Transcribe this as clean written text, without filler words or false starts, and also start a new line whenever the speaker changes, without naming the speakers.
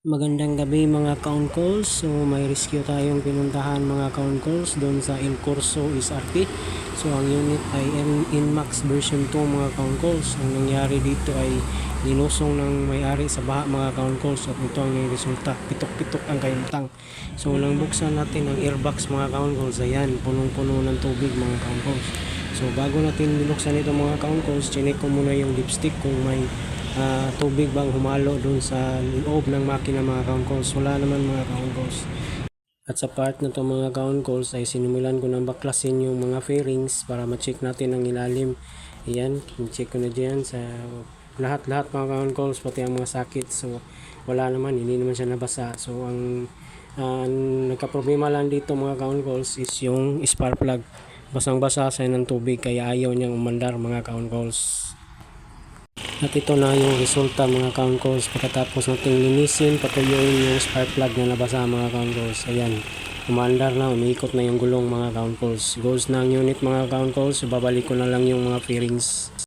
Magandang gabi mga ka-on-calls. So may rescue tayong pinuntahan mga ka-on-calls doon sa El Corso SRP. So ang unit ay Inmax version 2 mga ka-on-calls. Ang nangyari dito ay linusong ng may-ari sa baha mga ka-on-calls at ito ang resulta. Pitok-pitok ang kayutang. So nang buksan natin ang airbox mga ka-on-calls, ayan, punong-puno ng tubig mga ka-on-calls. So bago natin binuksan ito mga ka-on-calls, chinek ko muna yung dipstick kung may tubig bang humalo dun sa loob ng makina mga ka-on-calls. Wala naman mga ka-on-calls. At sa part na to mga ka-on-calls ay sinimulan ko nang baklasin yung mga fairings para ma-check natin ang ilalim. Ayan, check ko na dyan sa lahat-lahat mga ka-on-calls, pati ang mga sakit. So wala naman, hindi naman siya nabasa. So ang nagka-problema lang dito mga ka-on-calls is yung spark plug. Basang-basa sa ng tubig kaya ayaw niyang umandar mga ka-on-calls. At ito na yung resulta mga ka-on-calls pagkatapos nating linisin, patuyuin yung spark plug na nabasa mga ka-on-calls. Ayan, umandar na, umiikot na yung gulong mga ka-on-calls. Goes na ang unit mga ka-on-calls, babalik ko na lang yung mga fairings.